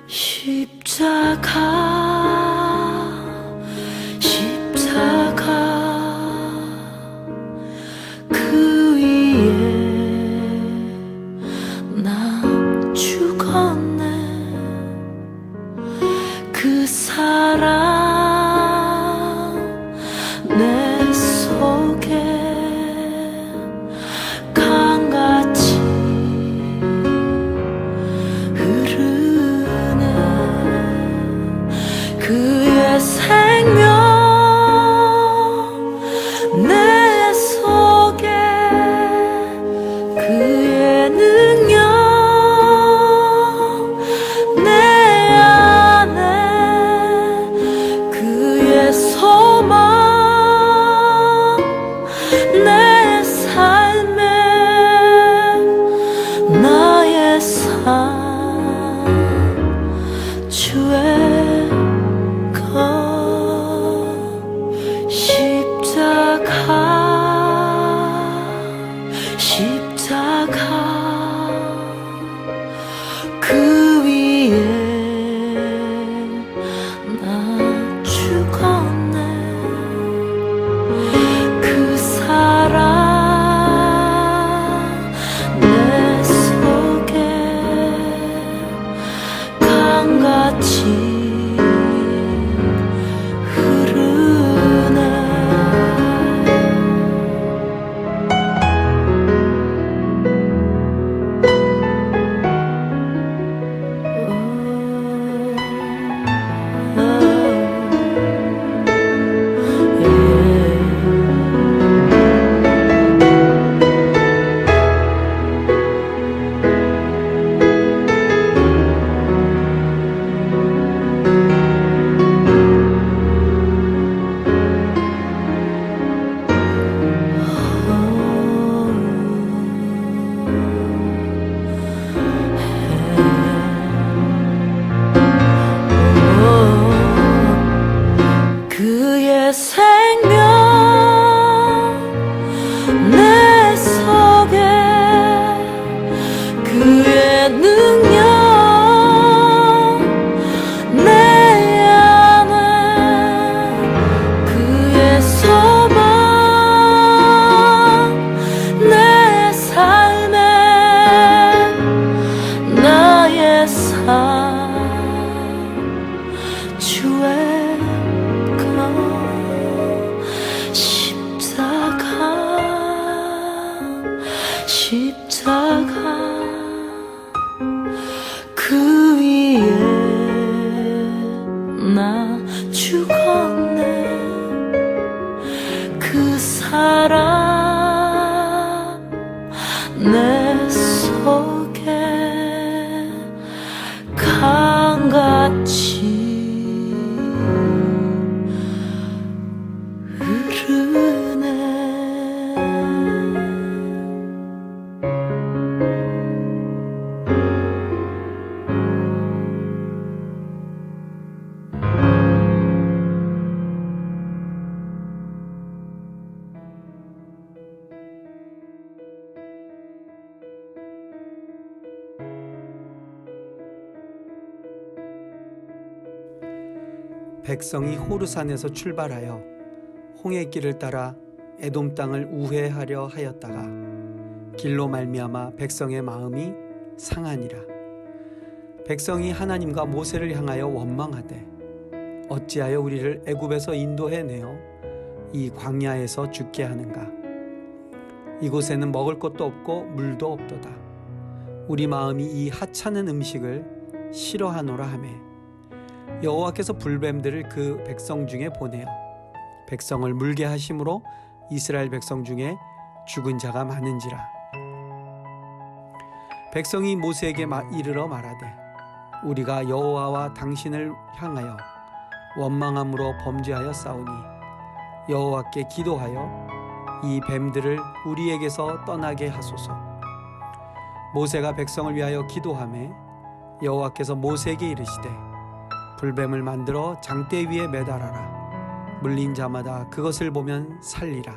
십자가 그 위에 나 죽었네. 그 사랑 내 속에 강같이 흐르네. 그의 생명 내 속에, 그의 능력 내 안에, 그의 소망 내 삶에, 나의 삶 주의 십자가 그 위에 나 죽었네. 그 사랑 내 속에 강같이 그의 생명 내 속에, 그의 능력 내 안에, 그의 소망 내 삶에, 나의 삶 주의 십자가 그 위에 나 죽었네. 그 사랑 내 속에 강같이 흐르네. 백성이 호르산에서 출발하여 홍해길을 따라 에돔 땅을 우회하려 하였다가 길로 말미암아 백성의 마음이 상하니라. 백성이 하나님과 모세를 향하여 원망하되 어찌하여 우리를 애굽에서 인도해 내어 이 광야에서 죽게 하는가. 이곳에는 먹을 것도 없고 물도 없도다. 우리 마음이 이 하찮은 음식을 싫어하노라 하매 여호와께서 불뱀들을 그 백성 중에 보내어 백성을 물게 하심으로 이스라엘 백성 중에 죽은 자가 많은지라. 백성이 모세에게 이르러 말하되 우리가 여호와와 당신을 향하여 원망함으로 범죄하여 싸우니 여호와께 기도하여 이 뱀들을 우리에게서 떠나게 하소서. 모세가 백성을 위하여 기도하매 여호와께서 모세에게 이르시되 불뱀을 만들어 장대 위에 매달아라. 물린 자마다 그것을 보면 살리라.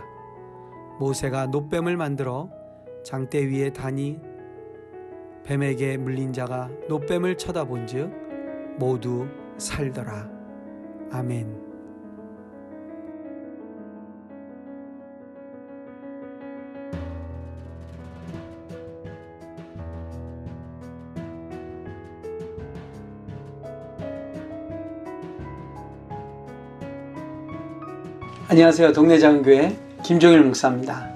모세가 놋뱀을 만들어 장대 위에 다니 뱀에게 물린 자가 놋뱀을 쳐다본즉 모두 살더라. 아멘. 안녕하세요. 동네장교회 김종일 목사입니다.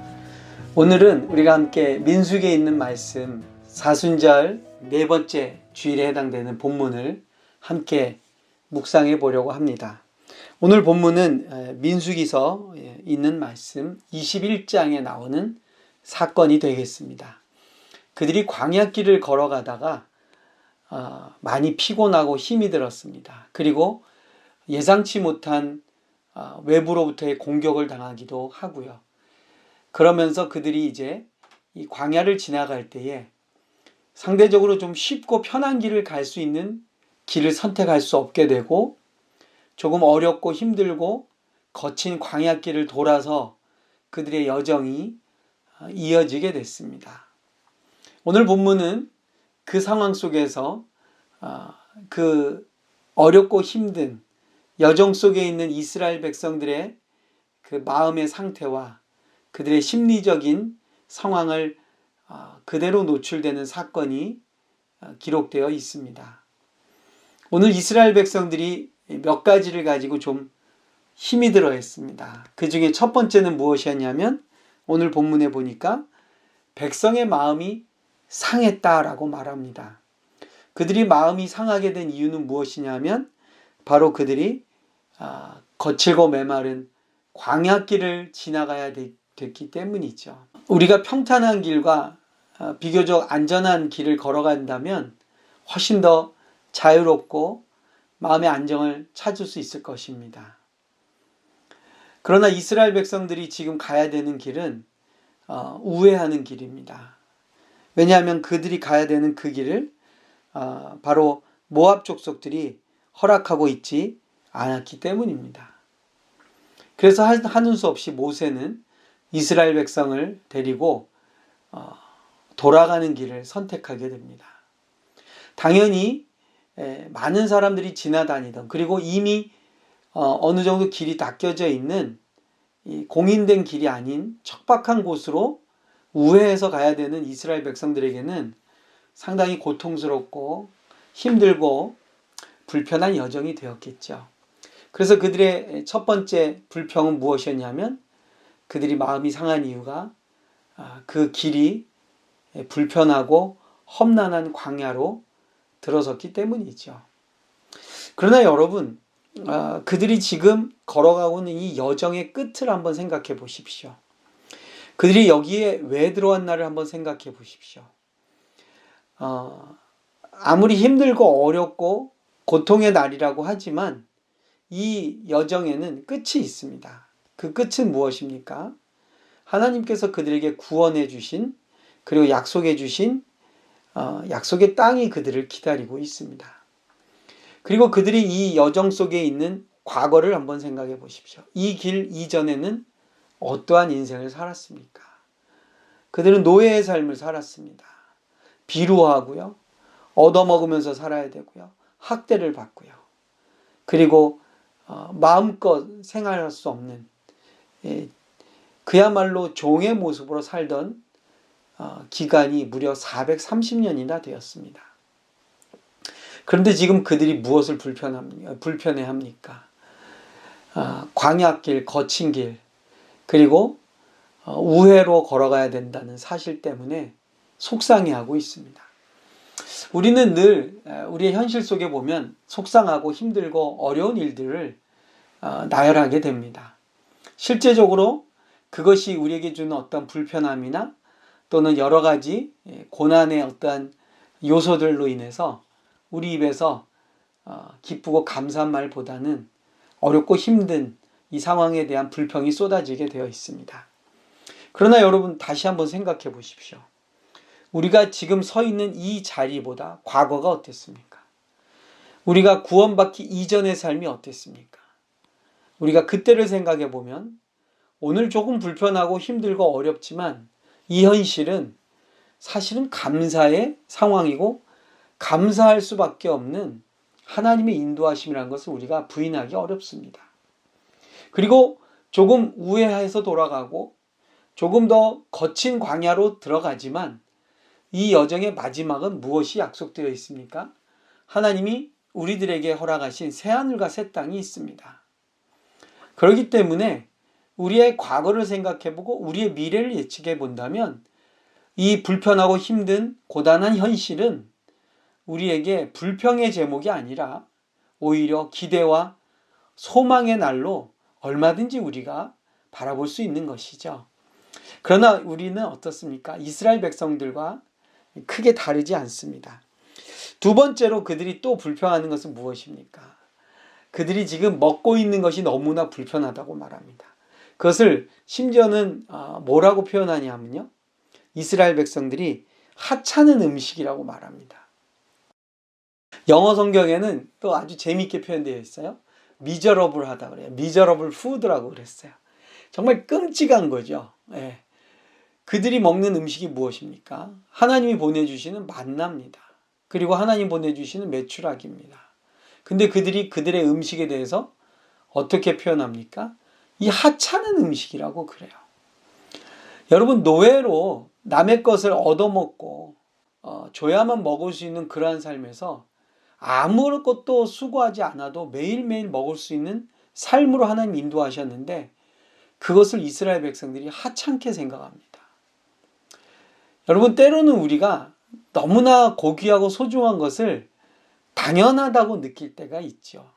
오늘은 우리가 함께 민수기에 있는 말씀 사순절 네 번째 주일에 해당되는 본문을 함께 묵상해 보려고 합니다. 오늘 본문은 민수기서 있는 말씀 21장에 나오는 사건이 되겠습니다. 그들이 광야길을 걸어가다가 많이 피곤하고 힘이 들었습니다. 그리고 예상치 못한 외부로부터의 공격을 당하기도 하고요. 그러면서 그들이 이제 이 광야를 지나갈 때에 상대적으로 좀 쉽고 편한 길을 갈 수 있는 길을 선택할 수 없게 되고 조금 어렵고 힘들고 거친 광야길을 돌아서 그들의 여정이 이어지게 됐습니다. 오늘 본문은 그 상황 속에서 그 어렵고 힘든 여정 속에 있는 이스라엘 백성들의 그 마음의 상태와 그들의 심리적인 상황을 그대로 노출되는 사건이 기록되어 있습니다. 오늘 이스라엘 백성들이 몇 가지를 가지고 좀 힘이 들어 했습니다. 그 중에 첫 번째는 무엇이었냐면 오늘 본문에 보니까 백성의 마음이 상했다라고 말합니다. 그들이 마음이 상하게 된 이유는 무엇이냐면 바로 그들이 거칠고 메마른 광야길을 지나가야 됐기 때문이죠. 우리가 평탄한 길과 비교적 안전한 길을 걸어간다면 훨씬 더 자유롭고 마음의 안정을 찾을 수 있을 것입니다. 그러나 이스라엘 백성들이 지금 가야 되는 길은 우회하는 길입니다. 왜냐하면 그들이 가야 되는 그 길을 바로 모압 족속들이 허락하고 있지 않았기 때문입니다. 그래서 하는 수 없이 모세는 이스라엘 백성을 데리고 돌아가는 길을 선택하게 됩니다. 당연히 많은 사람들이 지나다니던 그리고 이미 어느 정도 길이 닦여져 있는 공인된 길이 아닌 척박한 곳으로 우회해서 가야 되는 이스라엘 백성들에게는 상당히 고통스럽고 힘들고 불편한 여정이 되었겠죠. 그래서 그들의 첫 번째 불평은 무엇이었냐면 그들이 마음이 상한 이유가 그 길이 불편하고 험난한 광야로 들어섰기 때문이죠. 그러나 여러분, 그들이 지금 걸어가고 있는 이 여정의 끝을 한번 생각해 보십시오. 그들이 여기에 왜 들어왔나를 한번 생각해 보십시오. 아무리 힘들고 어렵고 고통의 날이라고 하지만 이 여정에는 끝이 있습니다. 그 끝은 무엇입니까? 하나님께서 그들에게 구원해 주신 그리고 약속해 주신 약속의 땅이 그들을 기다리고 있습니다. 그리고 그들이 이 여정 속에 있는 과거를 한번 생각해 보십시오. 이 길 이전에는 어떠한 인생을 살았습니까? 그들은 노예의 삶을 살았습니다. 비루하고요. 얻어먹으면서 살아야 되고요. 학대를 받고요. 그리고 마음껏 생활할 수 없는 그야말로 종의 모습으로 살던 기간이 무려 430년이나 되었습니다. 그런데 지금 그들이 무엇을 불편해합니까? 광야길, 거친 길, 그리고 우회로 걸어가야 된다는 사실 때문에 속상해하고 있습니다. 우리는 늘 우리의 현실 속에 보면 속상하고 힘들고 어려운 일들을 나열하게 됩니다. 실제적으로 그것이 우리에게 주는 어떤 불편함이나 또는 여러 가지 고난의 어떠한 요소들로 인해서 우리 입에서 기쁘고 감사한 말보다는 어렵고 힘든 이 상황에 대한 불평이 쏟아지게 되어 있습니다. 그러나 여러분 다시 한번 생각해 보십시오. 우리가 지금 서 있는 이 자리보다 과거가 어땠습니까? 우리가 구원받기 이전의 삶이 어땠습니까? 우리가 그때를 생각해 보면 오늘 조금 불편하고 힘들고 어렵지만 이 현실은 사실은 감사의 상황이고 감사할 수밖에 없는 하나님의 인도하심이라는 것을 우리가 부인하기 어렵습니다. 그리고 조금 우회해서 돌아가고 조금 더 거친 광야로 들어가지만 이 여정의 마지막은 무엇이 약속되어 있습니까? 하나님이 우리들에게 허락하신 새하늘과 새 땅이 있습니다. 그렇기 때문에 우리의 과거를 생각해보고 우리의 미래를 예측해 본다면 이 불편하고 힘든 고단한 현실은 우리에게 불평의 제목이 아니라 오히려 기대와 소망의 날로 얼마든지 우리가 바라볼 수 있는 것이죠. 그러나 우리는 어떻습니까? 이스라엘 백성들과 크게 다르지 않습니다. 두 번째로 그들이 또 불평하는 것은 무엇입니까? 그들이 지금 먹고 있는 것이 너무나 불편하다고 말합니다. 그것을 심지어는 뭐라고 표현하냐면요. 이스라엘 백성들이 하찮은 음식이라고 말합니다. 영어 성경에는 또 아주 재미있게 표현되어 있어요. 미저러블하다 그래요. 미저러블 푸드라고 그랬어요. 정말 끔찍한 거죠. 예. 그들이 먹는 음식이 무엇입니까? 하나님이 보내주시는 만나입니다. 그리고 하나님 보내주시는 메추라기입니다. 근데 그들이 그들의 음식에 대해서 어떻게 표현합니까? 이 하찮은 음식이라고 그래요. 여러분, 노예로 남의 것을 얻어먹고 줘야만 먹을 수 있는 그러한 삶에서 아무것도 수고하지 않아도 매일매일 먹을 수 있는 삶으로 하나님 인도하셨는데 그것을 이스라엘 백성들이 하찮게 생각합니다. 여러분, 때로는 우리가 너무나 고귀하고 소중한 것을 당연하다고 느낄 때가 있죠.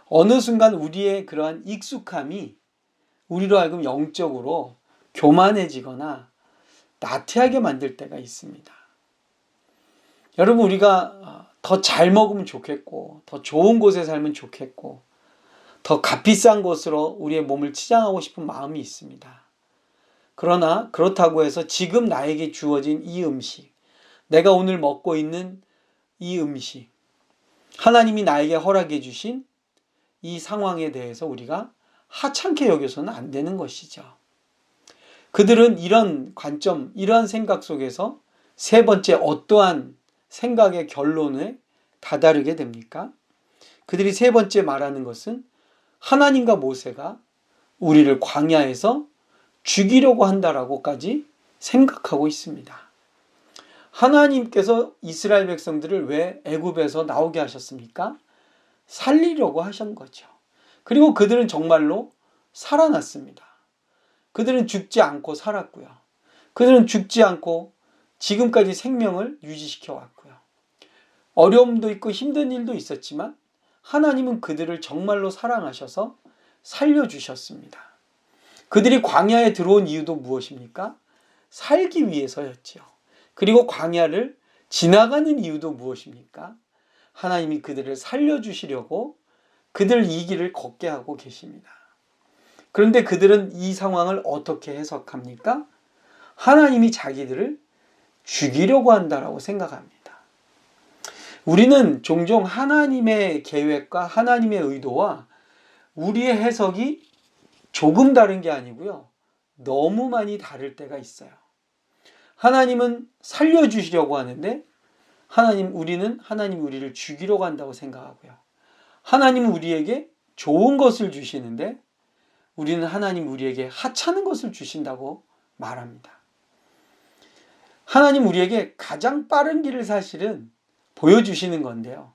어느 순간 우리의 그러한 익숙함이 우리로 하여금 영적으로 교만해지거나 나태하게 만들 때가 있습니다. 여러분, 우리가 더 잘 먹으면 좋겠고 더 좋은 곳에 살면 좋겠고 더 값비싼 곳으로 우리의 몸을 치장하고 싶은 마음이 있습니다. 그러나 그렇다고 해서 지금 나에게 주어진 이 음식, 내가 오늘 먹고 있는 이 음식, 하나님이 나에게 허락해 주신 이 상황에 대해서 우리가 하찮게 여겨서는 안 되는 것이죠. 그들은 이런 관점, 이러한 생각 속에서 세 번째 어떠한 생각의 결론에 다다르게 됩니까? 그들이 세 번째 말하는 것은 하나님과 모세가 우리를 광야에서 죽이려고 한다라고까지 생각하고 있습니다. 하나님께서 이스라엘 백성들을 왜 애굽에서 나오게 하셨습니까? 살리려고 하신 거죠. 그리고 그들은 정말로 살아났습니다. 그들은 죽지 않고 살았고요. 그들은 죽지 않고 지금까지 생명을 유지시켜 왔고요. 어려움도 있고 힘든 일도 있었지만 하나님은 그들을 정말로 사랑하셔서 살려주셨습니다. 그들이 광야에 들어온 이유도 무엇입니까? 살기 위해서였지요. 그리고 광야를 지나가는 이유도 무엇입니까? 하나님이 그들을 살려주시려고 그들 이 길을 걷게 하고 계십니다. 그런데 그들은 이 상황을 어떻게 해석합니까? 하나님이 자기들을 죽이려고 한다라고 생각합니다. 우리는 종종 하나님의 계획과 하나님의 의도와 우리의 해석이 조금 다른 게 아니고요. 너무 많이 다를 때가 있어요. 하나님은 살려주시려고 하는데 우리는 하나님이 우리를 죽이려고 한다고 생각하고요. 하나님은 우리에게 좋은 것을 주시는데 우리는 하나님 우리에게 하찮은 것을 주신다고 말합니다. 하나님 우리에게 가장 빠른 길을 사실은 보여주시는 건데요.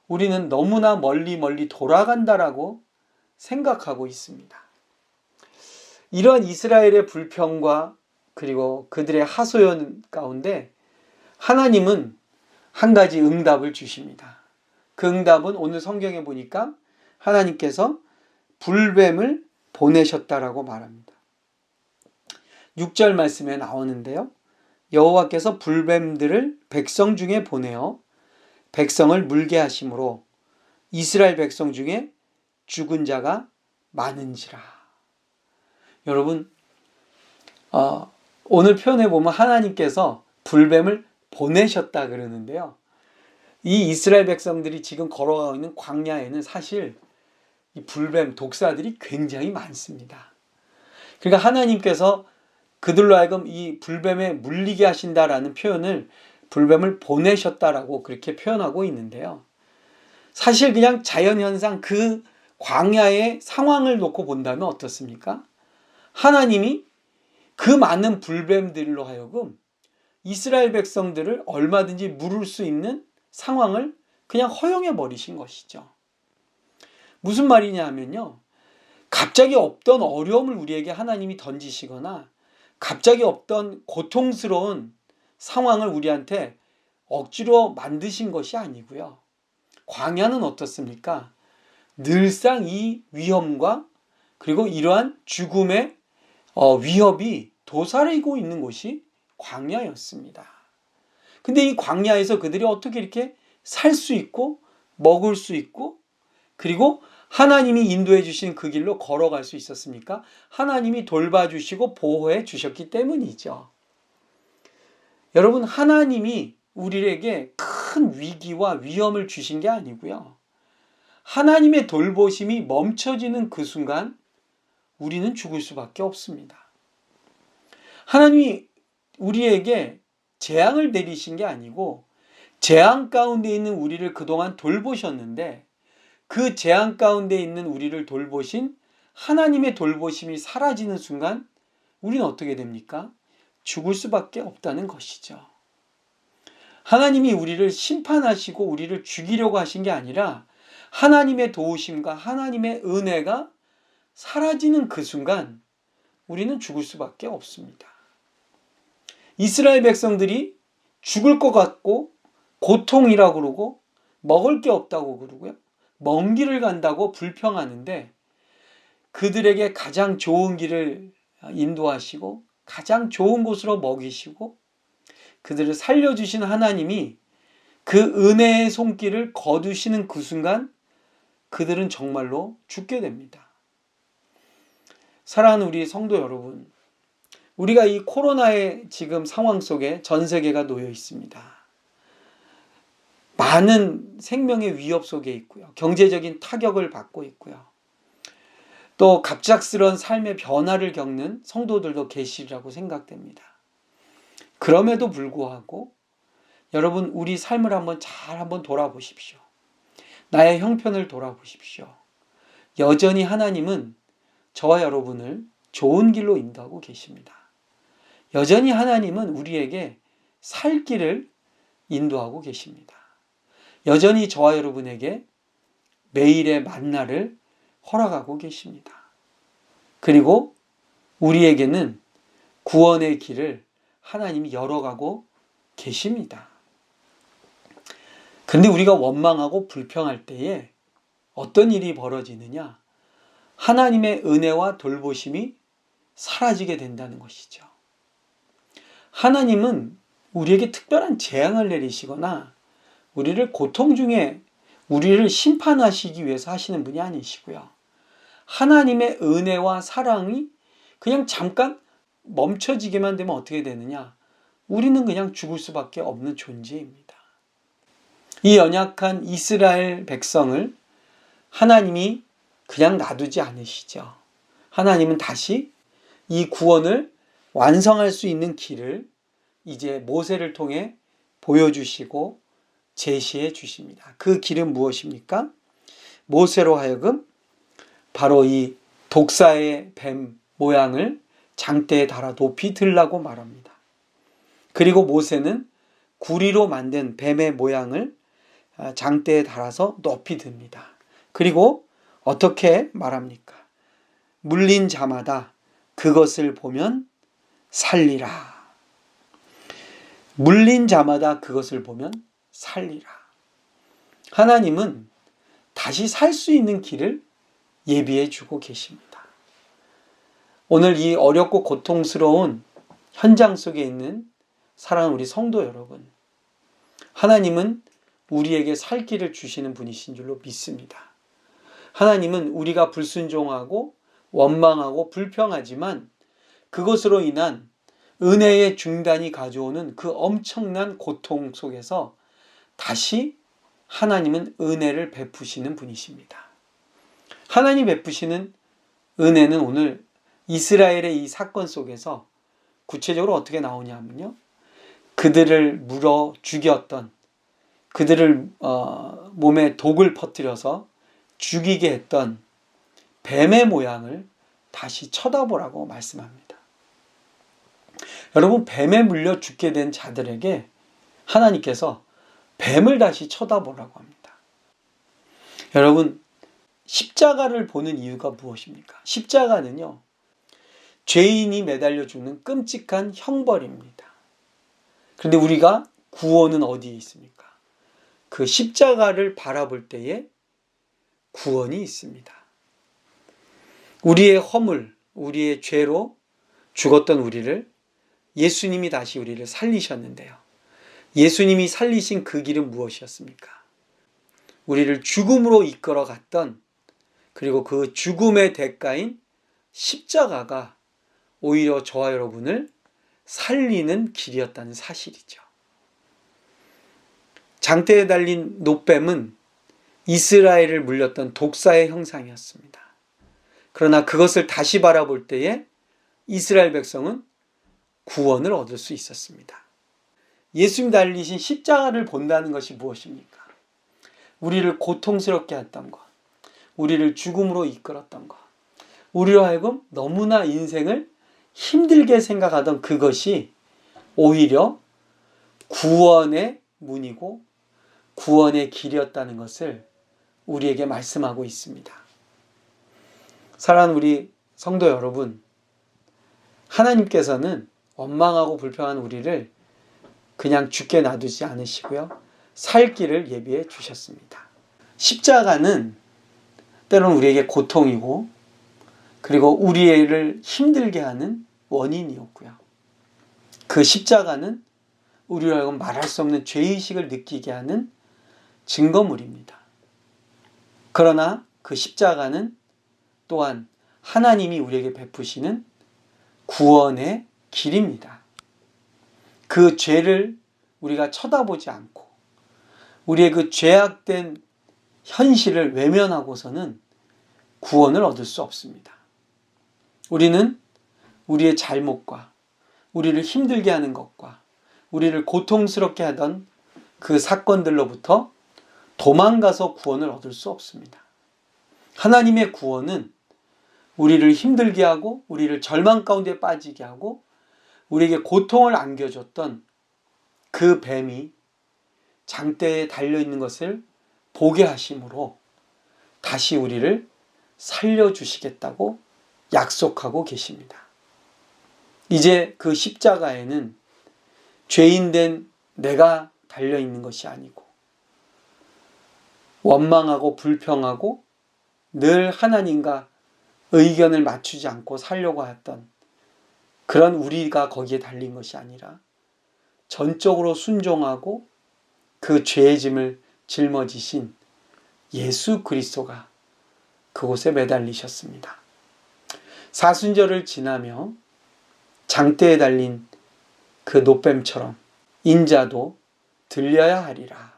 우리는 너무나 멀리 돌아간다라고 생각하고 있습니다. 이러한 이스라엘의 불평과 그리고 그들의 하소연 가운데 하나님은 한 가지 응답을 주십니다. 그 응답은 오늘 성경에 보니까 하나님께서 불뱀을 보내셨다라고 말합니다. 6절 말씀에 나오는데요. 여호와께서 불뱀들을 백성 중에 보내어 백성을 물게 하심으로 이스라엘 백성 중에 죽은 자가 많은지라. 여러분, 오늘 표현해 보면 하나님께서 불뱀을 보내셨다 그러는데요. 이 이스라엘 백성들이 지금 걸어가고 있는 광야에는 사실 이 불뱀 독사들이 굉장히 많습니다. 그러니까 하나님께서 그들로 하여금 이 불뱀에 물리게 하신다라는 표현을 불뱀을 보내셨다라고 그렇게 표현하고 있는데요. 사실 그냥 자연현상 그 광야의 상황을 놓고 본다면 어떻습니까? 하나님이 그 많은 불뱀들로 하여금 이스라엘 백성들을 얼마든지 물을 수 있는 상황을 그냥 허용해 버리신 것이죠. 무슨 말이냐 하면요. 갑자기 없던 어려움을 우리에게 하나님이 던지시거나 갑자기 없던 고통스러운 상황을 우리한테 억지로 만드신 것이 아니고요. 광야는 어떻습니까? 늘상 이 위험과 그리고 이러한 죽음의 위협이 도사리고 있는 곳이 광야였습니다. 근데 이 광야에서 그들이 어떻게 이렇게 살 수 있고 먹을 수 있고 그리고 하나님이 인도해 주신 그 길로 걸어갈 수 있었습니까? 하나님이 돌봐주시고 보호해 주셨기 때문이죠. 여러분, 하나님이 우리에게 큰 위기와 위험을 주신 게 아니고요. 하나님의 돌보심이 멈춰지는 그 순간 우리는 죽을 수밖에 없습니다. 하나님이 우리에게 재앙을 내리신 게 아니고 재앙 가운데 있는 우리를 그동안 돌보셨는데 그 재앙 가운데 있는 우리를 돌보신 하나님의 돌보심이 사라지는 순간 우리는 어떻게 됩니까? 죽을 수밖에 없다는 것이죠. 하나님이 우리를 심판하시고 우리를 죽이려고 하신 게 아니라 하나님의 도우심과 하나님의 은혜가 사라지는 그 순간 우리는 죽을 수밖에 없습니다. 이스라엘 백성들이 죽을 것 같고 고통이라고 그러고 먹을 게 없다고 그러고요. 먼 길을 간다고 불평하는데 그들에게 가장 좋은 길을 인도하시고 가장 좋은 곳으로 먹이시고 그들을 살려주신 하나님이 그 은혜의 손길을 거두시는 그 순간 그들은 정말로 죽게 됩니다. 사랑하는 우리 성도 여러분, 우리가 이 코로나의 지금 상황 속에 전 세계가 놓여 있습니다. 많은 생명의 위협 속에 있고요. 경제적인 타격을 받고 있고요. 또 갑작스러운 삶의 변화를 겪는 성도들도 계시리라고 생각됩니다. 그럼에도 불구하고 여러분, 우리 삶을 한번 돌아보십시오. 나의 형편을 돌아보십시오. 여전히 하나님은 저와 여러분을 좋은 길로 인도하고 계십니다. 여전히 하나님은 우리에게 살 길을 인도하고 계십니다. 여전히 저와 여러분에게 매일의 만나를 허락하고 계십니다. 그리고 우리에게는 구원의 길을 하나님이 열어가고 계십니다. 그런데 우리가 원망하고 불평할 때에 어떤 일이 벌어지느냐? 하나님의 은혜와 돌보심이 사라지게 된다는 것이죠. 하나님은 우리에게 특별한 재앙을 내리시거나 우리를 고통 중에 우리를 심판하시기 위해서 하시는 분이 아니시고요. 하나님의 은혜와 사랑이 그냥 잠깐 멈춰지게만 되면 어떻게 되느냐? 우리는 그냥 죽을 수밖에 없는 존재입니다. 이 연약한 이스라엘 백성을 하나님이 그냥 놔두지 않으시죠. 하나님은 다시 이 구원을 완성할 수 있는 길을 이제 모세를 통해 보여주시고 제시해 주십니다. 그 길은 무엇입니까? 모세로 하여금 바로 이 독사의 뱀 모양을 장대에 달아 높이 들라고 말합니다. 그리고 모세는 구리로 만든 뱀의 모양을 장대에 달아서 높이 듭니다. 그리고 어떻게 말합니까? 물린 자마다 그것을 보면 살리라. 물린 자마다 그것을 보면 살리라. 하나님은 다시 살 수 있는 길을 예비해 주고 계십니다. 오늘 이 어렵고 고통스러운 현장 속에 있는 사랑하는 우리 성도 여러분, 하나님은 우리에게 살 길을 주시는 분이신 줄로 믿습니다. 하나님은 우리가 불순종하고 원망하고 불평하지만 그것으로 인한 은혜의 중단이 가져오는 그 엄청난 고통 속에서 다시 하나님은 은혜를 베푸시는 분이십니다. 하나님 베푸시는 은혜는 오늘 이스라엘의 이 사건 속에서 구체적으로 어떻게 나오냐면요. 그들을 물어 죽였던 그들을 몸에 독을 퍼뜨려서 죽이게 했던 뱀의 모양을 다시 쳐다보라고 말씀합니다. 여러분, 뱀에 물려 죽게 된 자들에게 하나님께서 뱀을 다시 쳐다보라고 합니다. 여러분, 십자가를 보는 이유가 무엇입니까? 십자가는요, 죄인이 매달려 죽는 끔찍한 형벌입니다. 그런데 우리가 구원은 어디에 있습니까? 그 십자가를 바라볼 때에 구원이 있습니다. 우리의 허물, 우리의 죄로 죽었던 우리를 예수님이 다시 우리를 살리셨는데요. 예수님이 살리신 그 길은 무엇이었습니까? 우리를 죽음으로 이끌어 갔던, 그리고 그 죽음의 대가인 십자가가 오히려 저와 여러분을 살리는 길이었다는 사실이죠. 장대에 달린 노뱀은 이스라엘을 물렸던 독사의 형상이었습니다. 그러나 그것을 다시 바라볼 때에 이스라엘 백성은 구원을 얻을 수 있었습니다. 예수님 달리신 십자가를 본다는 것이 무엇입니까? 우리를 고통스럽게 했던 것, 우리를 죽음으로 이끌었던 것, 우리로 하여금 너무나 인생을 힘들게 생각하던 그것이 오히려 구원의 문이고 구원의 길이었다는 것을 우리에게 말씀하고 있습니다. 사랑하는 우리 성도 여러분, 하나님께서는 원망하고 불평한 우리를 그냥 죽게 놔두지 않으시고요, 살 길을 예비해 주셨습니다. 십자가는 때로는 우리에게 고통이고, 그리고 우리를 힘들게 하는 원인이었고요. 그 십자가는 우리로 하여금 말할 수 없는 죄의식을 느끼게 하는 증거물입니다. 그러나 그 십자가는 또한 하나님이 우리에게 베푸시는 구원의 길입니다. 그 죄를 우리가 쳐다보지 않고 우리의 그 죄악된 현실을 외면하고서는 구원을 얻을 수 없습니다. 우리는 우리의 잘못과 우리를 힘들게 하는 것과 우리를 고통스럽게 하던 그 사건들로부터 도망가서 구원을 얻을 수 없습니다. 하나님의 구원은 우리를 힘들게 하고 우리를 절망 가운데 빠지게 하고 우리에게 고통을 안겨줬던 그 뱀이 장대에 달려있는 것을 보게 하심으로 다시 우리를 살려주시겠다고 약속하고 계십니다. 이제 그 십자가에는 죄인된 내가 달려있는 것이 아니고 원망하고 불평하고 늘 하나님과 의견을 맞추지 않고 살려고 했던 그런 우리가 거기에 달린 것이 아니라 전적으로 순종하고 그 죄의 짐을 짊어지신 예수 그리스도가 그곳에 매달리셨습니다. 사순절을 지나며 장대에 달린 그 노뱀처럼 인자도 들려야 하리라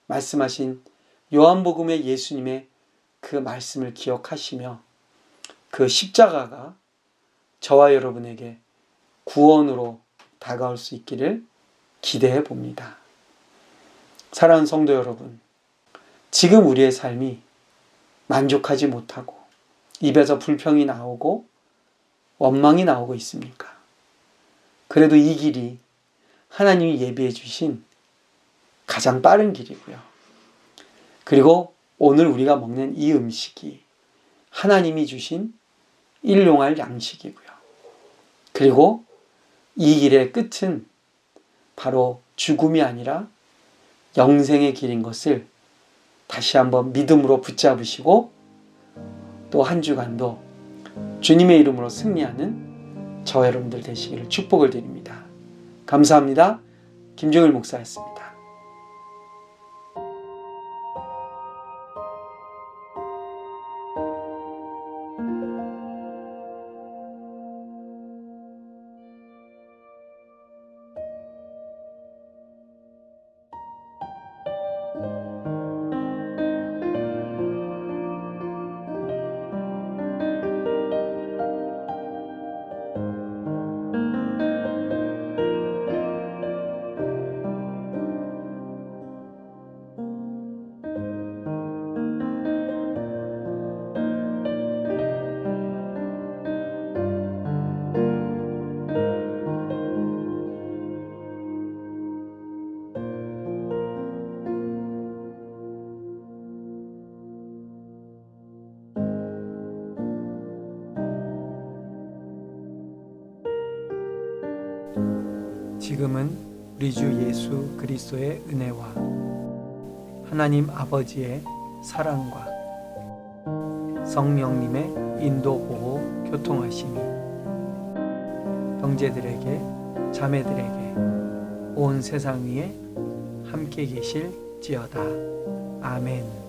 말씀하신 요한복음의 예수님의 그 말씀을 기억하시며 그 십자가가 저와 여러분에게 구원으로 다가올 수 있기를 기대해 봅니다. 사랑하는 성도 여러분, 지금 우리의 삶이 만족하지 못하고 입에서 불평이 나오고 원망이 나오고 있습니까? 그래도 이 길이 하나님이 예비해 주신 가장 빠른 길이고요. 그리고 오늘 우리가 먹는 이 음식이 하나님이 주신 일용할 양식이고요. 그리고 이 길의 끝은 바로 죽음이 아니라 영생의 길인 것을 다시 한번 믿음으로 붙잡으시고 또 한 주간도 주님의 이름으로 승리하는 저와 여러분들 되시기를 축복을 드립니다. 감사합니다. 김종일 목사였습니다. 지금은 우리 주 예수 그리스도의 은혜와 하나님 아버지의 사랑과 성령님의 인도 보호 교통하심이 형제들에게 자매들에게 온 세상 위에 함께 계실지어다. 아멘.